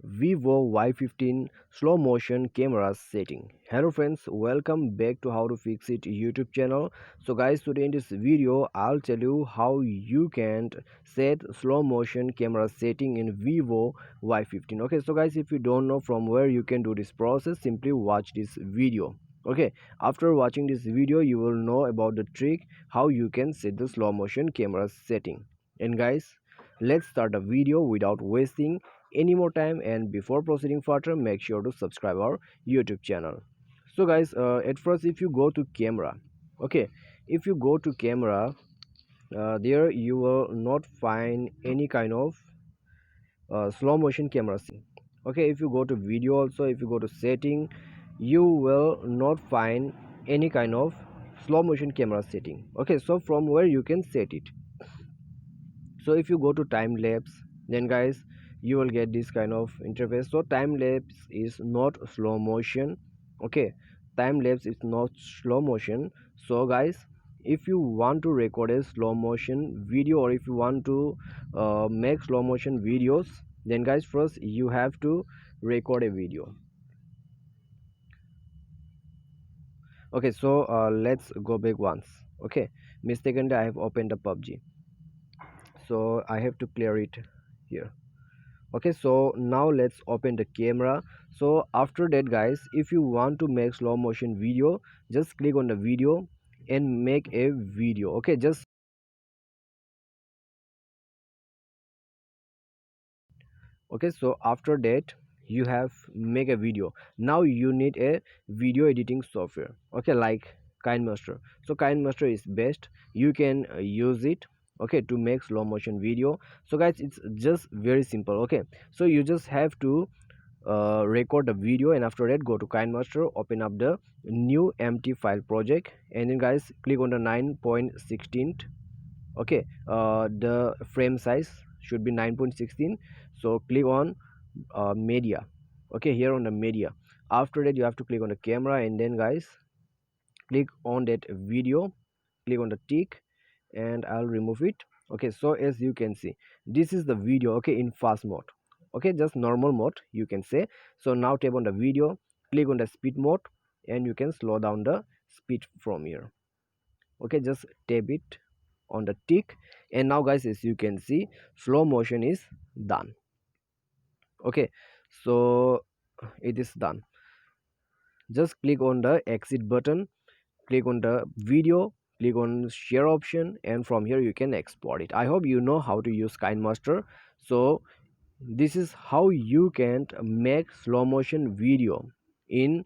Vivo Y15 slow motion camera setting. Hello friends, welcome back to How to Fix It YouTube channel. So guys, today in this video I'll tell you how you can set slow motion camera setting in Vivo Y15. Okay, so guys, if you don't know from where you can do this process, simply watch this video. Okay, after watching this video you will know about the trick how you can set the slow motion camera setting. And guys, let's start the video without wasting any more time, and before proceeding further, make sure to subscribe our YouTube channel. So guys, at first, if you go to camera, okay, if you go to camera, there you will not find any kind of slow motion camera setting. Okay, if you go to video also, if you go to setting, you will not find any kind of slow motion camera setting. Okay, so from where you can set it. So if you go to time lapse, then guys, you will get this kind of interface. So time lapse is not slow motion. Okay, time lapse is not slow motion. So guys, if you want to record a slow motion video, or if you want to make slow motion videos, then guys, first you have to record a video. Okay, so let's go back once. Okay, mistakenly I have opened the PUBG, so I have to clear it here. Okay, so now let's open the camera. So after that guys, if you want to make slow motion video, just click on the video and make a video. Okay, just okay, so after that you have make a video. Now you need a video editing software, okay, like KineMaster. So KineMaster is best, you can use it, okay, to make slow motion video. So guys, it's just very simple. Okay, so you just have to record the video, and after that go to KineMaster, open up the new empty file project, and then guys click on the 9.16. Okay, the frame size should be 9.16. So click on media. Okay, here on the media, after that you have to click on the camera, and then guys click on that video, click on the tick, and I'll remove it. Okay, so as you can see, this is the video, okay, in fast mode. Okay, just normal mode you can say. So now tap on the video, click on the speed mode, and you can slow down the speed from here. Okay, just tap it on the tick, and now guys, as you can see, slow motion is done. Okay, so it is done. Just click on the exit button, click on the video, click on share option, and from here you can export it. I hope you know how to use KineMaster. So this is how you can make slow motion video in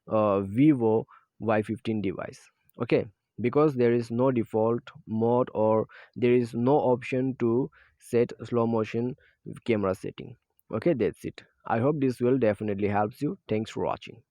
Vivo Y15 device. Okay, because there is no default mode, or there is no option to set slow motion camera setting. Okay, that's it. I hope this will definitely helps you. Thanks for watching.